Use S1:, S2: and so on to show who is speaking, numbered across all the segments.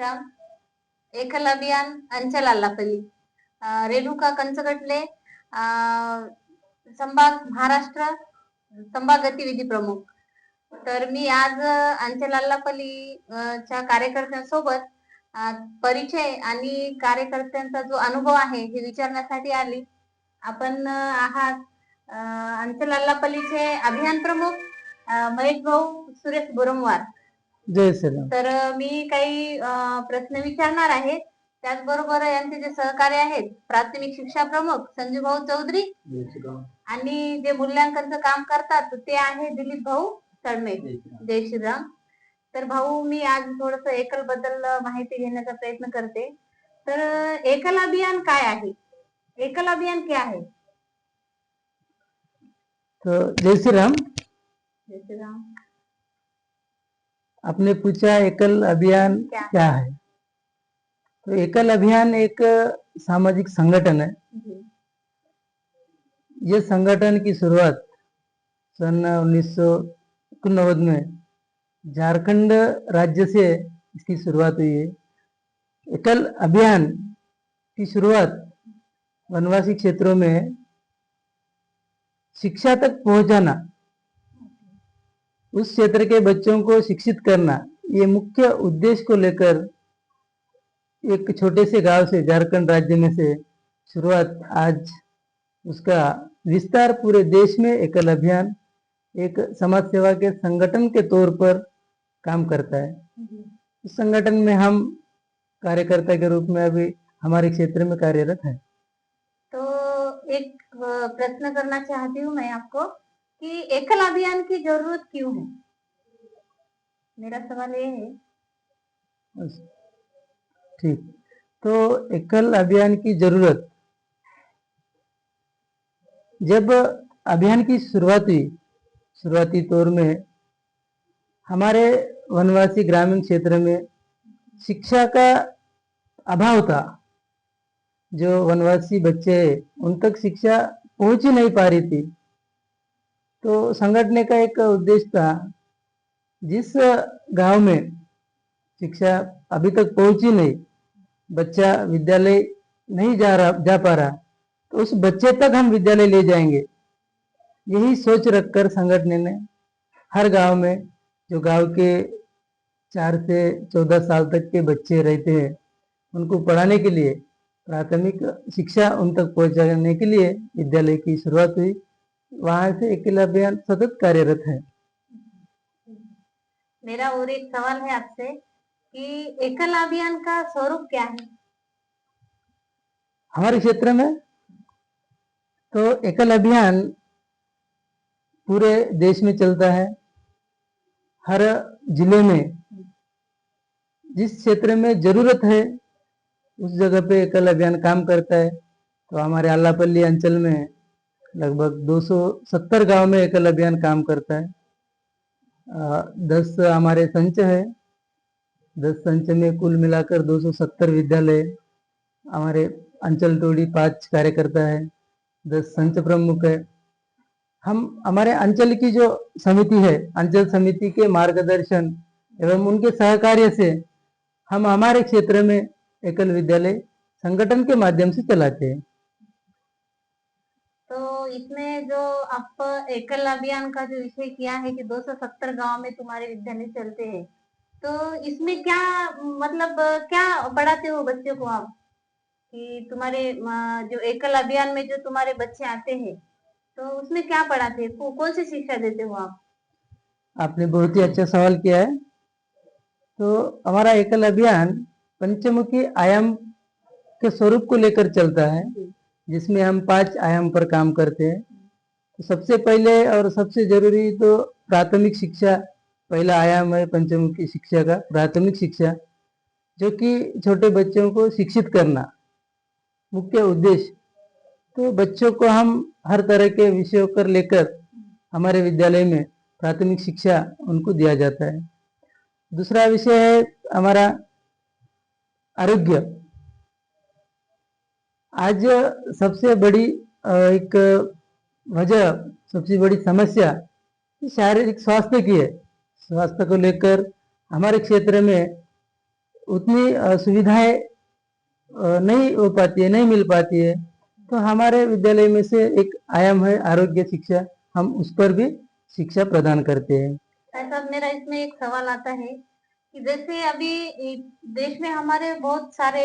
S1: श्राम एकल अभियान अंचल आलापल्ली रेणुका कंचगटले संभाग महाराष्ट्र संभाग गतिविधी प्रमुख. तर मी आज अंचल आलापल्ली च्या कार्यकर्त्यांसोबत परिचय आणि कार्यकर्त्यांचा जो अनुभव आहे हे विचारण्यासाठी आली. आपण आहात अंचल आलापल्लीचे अभियान प्रमुख महेश भाऊ सुरेश बोरमवार.
S2: जय श्रीराम.
S1: तर मी काही प्रश्न विचारणार आहे. त्याचबरोबर यांचे जे सहकारी आहेत प्राथमिक शिक्षा प्रमुख संजू भाऊ चौधरी आणि जे मूल्यांकनचं काम करतात ते आहे दिलीप भाऊ तळमे. जय श्रीराम. तर भाऊ मी आज थोडस एकल बद्दल माहिती घेण्याचा प्रयत्न करते. तर एकल अभियान काय आहे? एकल अभियान क्या है?
S2: तो जय श्रीराम.
S1: जय श्रीराम.
S2: आपने पूछा एकल अभियान क्या है? तो एकल अभियान एक सामाजिक संगठन है. ये संगठन की शुरुआत सन 1990 में झारखंड राज्य से इसकी शुरुआत हुई है. एकल अभियान की शुरुआत वनवासी क्षेत्रों में शिक्षा तक पहुंचाना, उस क्षेत्र के बच्चों को शिक्षित करना, ये मुख्य उद्देश्य को लेकर एक छोटे से गांव से झारखंड राज्य में से शुरुआत आज उसका विस्तार पूरे देश में एकल अभियान एक समाज सेवा के संगठन के तौर पर काम करता है. इस संगठन में हम कार्यकर्ता के रूप में अभी हमारे क्षेत्र में कार्यरत है.
S1: तो एक प्रश्न करना चाहती हूँ मैं आपको कि एकल अभियान की जरूरत क्यों है? मेरा सवाल ये है.
S2: ठीक. तो एकल अभियान की जरूरत, जब अभियान की शुरुआत हुई, शुरुआती तौर में हमारे वनवासी ग्रामीण क्षेत्र में शिक्षा का अभाव था. जो वनवासी बच्चे उन तक शिक्षा पहुंच ही नहीं पा रही थी. तो संगठन का एक उद्देश्य था, जिस गांव में शिक्षा अभी तक पहुंची नहीं, बच्चा विद्यालय नहीं जा पा रहा, तो उस बच्चे तक हम विद्यालय ले जाएंगे. यही सोच रखकर संगठन ने हर गांव में जो गांव के 4 से 14 साल तक के बच्चे रहते हैं उनको पढ़ाने के लिए, प्राथमिक शिक्षा उन तक पहुंचाने के लिए विद्यालय की शुरुआत हुई. वहां से एकल अभियान सतत कार्यरत है.
S1: मेरा और एक सवाल है आपसे कि एकल अभियान का स्वरूप क्या है?
S2: हमारे क्षेत्र में तो एकल अभियान पूरे देश में चलता है. हर जिले में जिस क्षेत्र में जरूरत है उस जगह पे एकल अभियान काम करता है. तो हमारे आलापल्ली अंचल में लगभग 270 गांव में एकल अभियान काम करता है. 10 हमारे संच है. 10 संच में कुल मिलाकर 270 विद्यालय. हमारे अंचल टोली 5 कार्यकर्ता है, 10 संच प्रमुख है. हम हमारे अंचल की जो समिति है, अंचल समिति के मार्गदर्शन एवं उनके सहकार्य से हम हमारे क्षेत्र में एकल विद्यालय संगठन के माध्यम से चलाते हैं.
S1: तो इसमें जो आप एकल अभियान का जो विषय किया है कि 270 गांव में तुम्हारे विद्यालय चलते हैं, तो इसमें क्या मतलब क्या पढ़ाते हो बच्चों को आप? कि तुम्हारे जो एकल अभियान में जो तुम्हारे बच्चे आते हैं तो उसमें क्या पढ़ाते हैं? कौन सी शिक्षा देते हो आप?
S2: आपने बहुत ही अच्छा सवाल किया है. तो हमारा एकल अभियान पंचमुखी आयाम के स्वरूप को लेकर चलता है, जिसमें हम 5 आयाम पर काम करते हैं. तो सबसे पहले और सबसे जरूरी तो प्राथमिक शिक्षा पहला आयाम है. पंचमुखी शिक्षा का प्राथमिक शिक्षा, जो कि छोटे बच्चों को शिक्षित करना मुख्य उद्देश्य. तो बच्चों को हम हर तरह के विषयों पर लेकर हमारे विद्यालय में प्राथमिक शिक्षा उनको दिया जाता है. दूसरा विषय है हमारा आरोग्य. आज सबसे बड़ी एक वजह, सबसे बड़ी समस्या शारीरिक स्वास्थ्य की है. स्वास्थ्य को लेकर हमारे क्षेत्र में उतनी सुविधाएं नहीं हो पाती है, नहीं मिल पाती है। तो हमारे विद्यालय में से एक आयाम है आरोग्य शिक्षा, हम उस पर भी शिक्षा प्रदान करते हैं।
S1: ऐसा मेरा इसमें एक सवाल आता है कि जैसे अभी देश में हमारे बहुत सारे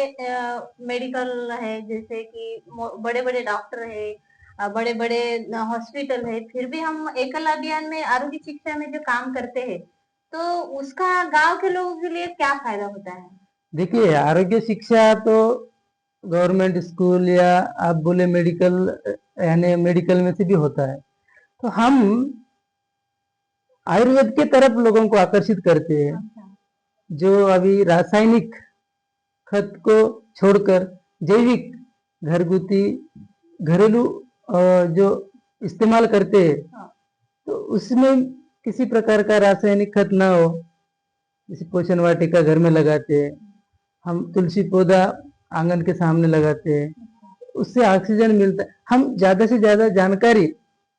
S1: मेडिकल है, जैसे कि बड़े बड़े डॉक्टर है, बड़े बड़े हॉस्पिटल है, फिर भी हम एकल अभियान में आरोग्य शिक्षा में जो काम करते हैं, तो उसका गांव के लोगों के लिए क्या फायदा होता है?
S2: देखिए, आरोग्य शिक्षा तो गवर्नमेंट स्कूल या आप बोले मेडिकल, यानी मेडिकल में से भी होता है। तो हम आयुर्वेद के तरफ लोगों को आकर्षित करते हैं, जो अभी रासायनिक खत को छोड़कर जैविक घरगुती घरेलू जो इस्तेमाल करते हैं, तो उसमें किसी प्रकार का रासायनिक खत ना हो। जैसे पोषण वाटिका घर में लगाते हैं, हम तुलसी पौधा आंगन के सामने लगाते हैं, उससे ऑक्सीजन मिलता है। हम ज्यादा से ज्यादा जानकारी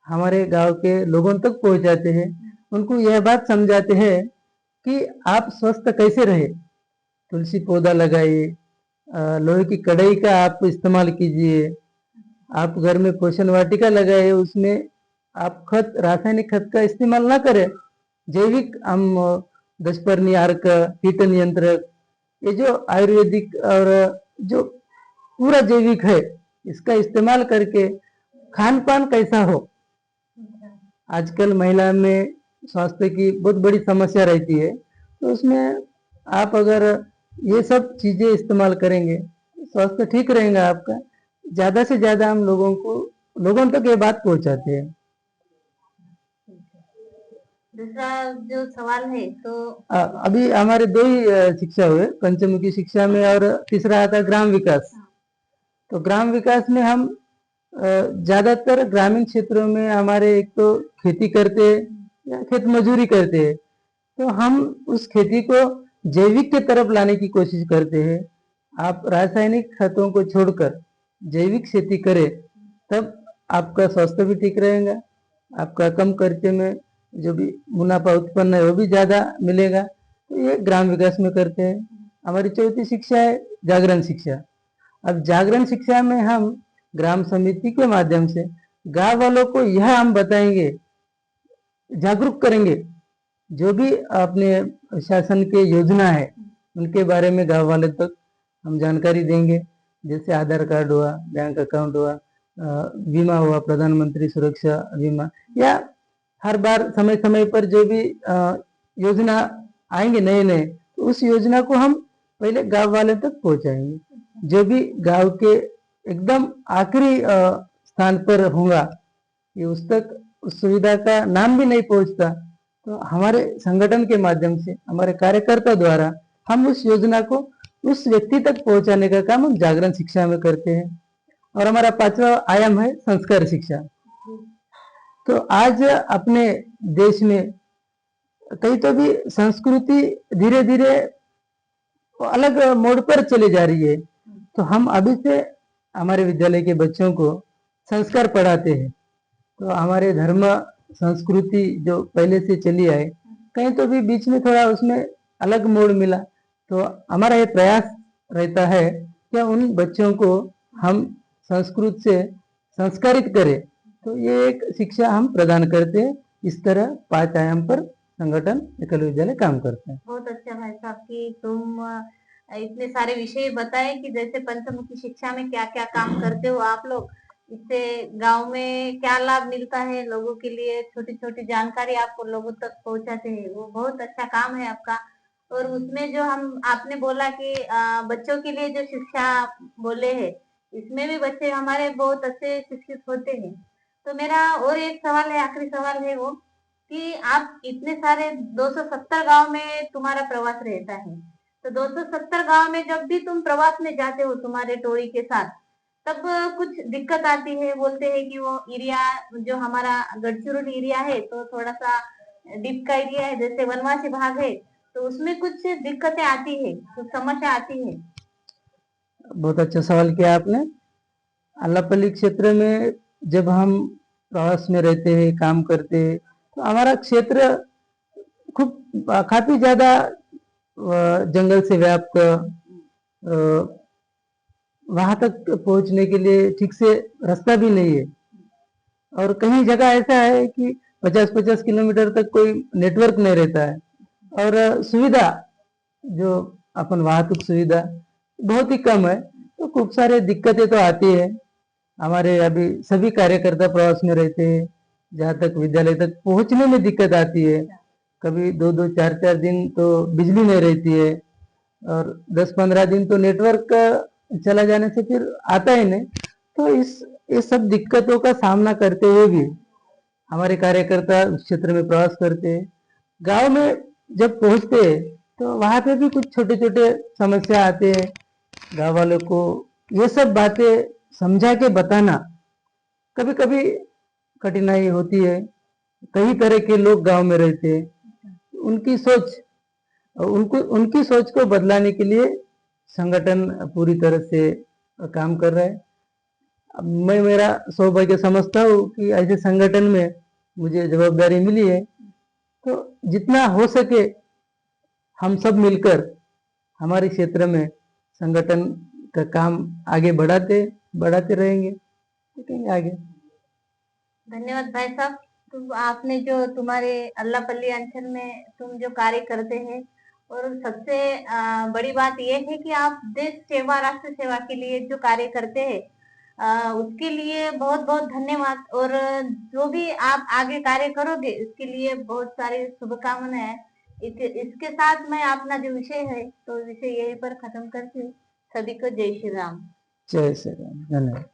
S2: हमारे गांव के लोगों तक पहुंचाते हैं, उनको यह बात समझाते हैं कि आप स्वस्थ कैसे रहे। तुलसी पौधा लगाइए, लोहे की कढ़ाई का आप इस्तेमाल कीजिए, आप घर में पोषण वाटिका लगाए, उसमें आप खत रासायनिक खत का इस्तेमाल ना करें। जैविक हम दशपर्णी अर्क, कीट नियंत्रक, ये जो आयुर्वेदिक और जो पूरा जैविक है, इसका इस्तेमाल करके खान पान कैसा हो। आजकल महिला में स्वास्थ्य की बहुत बड़ी समस्या रहती है, तो उसमें आप अगर ये सब चीजें इस्तेमाल करेंगे, स्वास्थ्य ठीक रहेगा आपका। ज्यादा से ज्यादा हम लोगों तक ये बात पहुंचाते हैं।
S1: दूसरा जो सवाल है तो
S2: अभी हमारे दो ही शिक्षा हुए, पंचमुखी शिक्षा में, और तीसरा आता ग्राम विकास। तो ग्राम विकास में हम ज्यादातर ग्रामीण क्षेत्रों में हमारे एक तो खेती करते हैं या खेत मजूरी करते हैं, तो हम उस खेती को जैविक के तरफ लाने की कोशिश करते हैं। आप रासायनिक खतों को छोड़कर जैविक खेती करें, तब आपका स्वास्थ्य भी ठीक रहेगा, आपका कम खर्चे में जो भी मुनाफा उत्पन्न है वो भी ज्यादा मिलेगा। तो ये ग्राम विकास में करते हैं। हमारी चौथी शिक्षा है जागरण शिक्षा। अब जागरण शिक्षा में हम ग्राम समिति के माध्यम से गांव वालों को यह हम बताएंगे, जागरूक करेंगे, जो भी अपने शासन के योजना है उनके बारे में गांव वाले तक हम जानकारी देंगे। जैसे आधार कार्ड हुआ, बैंक अकाउंट हुआ, बीमा हुआ, प्रधानमंत्री सुरक्षा बीमा, या हर बार समय समय पर जो भी योजना आएंगे नए नए, तो उस योजना को हम पहले गांव वाले तक पहुंचाएंगे। जो भी गांव के एकदम आखिरी स्थान पर होगा, ये उस तक उस सुविधा का नाम भी नहीं पहुंचता, तो हमारे संगठन के माध्यम से, हमारे कार्यकर्ता द्वारा हम उस योजना को उस व्यक्ति तक पहुंचाने का काम हम जागरण शिक्षा में करते हैं। और हमारा पांचवा आयाम है संस्कार शिक्षा। तो आज अपने देश में कहीं तो भी संस्कृति धीरे धीरे अलग मोड़ पर चली जा रही है, तो हम अभी से हमारे विद्यालय के बच्चों को संस्कार पढ़ाते हैं। तो हमारे धर्म संस्कृति जो पहले से चली आए, कहीं तो भी बीच में थोड़ा उसमें अलग मोड़ मिला, तो हमारा ये प्रयास रहता है कि उन बच्चों को हम संस्कृत से संस्कारित करें। तो ये एक शिक्षा हम प्रदान करते हैं। इस तरह 5 आयाम पर संगठन एकल विद्यालय काम करते हैं।
S1: बहुत अच्छा भाई साहब कि तुम इतने सारे विषय बताए कि जैसे पंचमुखी शिक्षा में क्या क्या काम करते हो आप लोग, इससे गांव में क्या लाभ मिलता है लोगों के लिए, छोटी छोटी जानकारी आपको लोगों तक पहुंचाते हैं, वो बहुत अच्छा काम है आपका। और उसमें जो हम आपने बोला कि बच्चों के लिए जो शिक्षा बोले हैं, इसमें भी बच्चे हमारे बहुत अच्छे शिक्षित होते हैं। तो मेरा और एक सवाल है, आखिरी सवाल है वो कि आप इतने सारे 270 गांव में तुम्हारा प्रवास रहता है, तो 270 गांव में जब भी तुम प्रवास में जाते हो तुम्हारे टोली के साथ, तब कुछ दिक्कत आती है, बोलते हैं कि वो एरिया जो हमारा गढ़चिरौली एरिया है तो थोड़ा सा डिप का एरिया है, जैसे वनवासी भाग है, तो उसमें कुछ दिक्कतें आती है, कुछ समस्या आती है।
S2: बहुत अच्छा सवाल किया आपने। अल्लापल्ली क्षेत्र में जब हम प्रवास में रहते हैं, काम करते हैं, तो हमारा क्षेत्र खूब काफी ज्यादा जंगल से व्याप्त वहां तक पहुंचने के लिए ठीक से रास्ता भी नहीं है। और कहीं जगह ऐसा है कि 50-50 किलोमीटर तक कोई नेटवर्क नहीं रहता है। और सुविधा जो अपन वाहतुक सुविधा बहुत ही कम है, तो खूब सारे दिक्कतें तो आती है। हमारे अभी सभी कार्यकर्ता प्रवास में रहते हैं, जहाँ तक विद्यालय तक पहुंचने में दिक्कत आती है। कभी 2-2 4-4 दिन तो बिजली नहीं रहती है, और 10-15 दिन तो नेटवर्क चला जाने से फिर आता ही नहीं। तो ये सब दिक्कतों का सामना करते हुए भी हमारे कार्यकर्ता उस क्षेत्र में प्रवास करते हैं। गांव में जब पहुंचते हैं तो वहां पे भी कुछ छोटे छोटे समस्या आते हैं। गांव वालों को ये सब बातें समझा के बताना कभी कभी कठिनाई होती है। कई तरह के लोग गांव में रहते हैं, उनकी सोच उनकी सोच को बदलाने के लिए संगठन पूरी तरह से काम कर रहा है। अब मैं मेरा सौभाग्य समझता हूँ कि ऐसे संगठन में मुझे जवाबदारी मिली है, तो जितना हो सके हम सब मिलकर हमारे क्षेत्र में संगठन का काम आगे बढ़ाते रहेंगे, देखेंगे आगे।
S1: धन्यवाद भाई साहब। आपने जो तुम्हारे अल्लापल्ली अंचल में तुम जो कार्य करते हैं, और सबसे बड़ी बात यह है कि आप देश सेवा, राष्ट्र सेवा के लिए जो कार्य करते हैं, उसके लिए बहुत बहुत धन्यवाद। और जो भी आप आगे कार्य करोगे इसके लिए बहुत सारी शुभकामनाएं। इसके साथ मैं अपना जो विषय है तो विषय यहीं पर खत्म करती हूँ। सभी को जय श्री राम।
S2: जय श्री राम। धन्यवाद।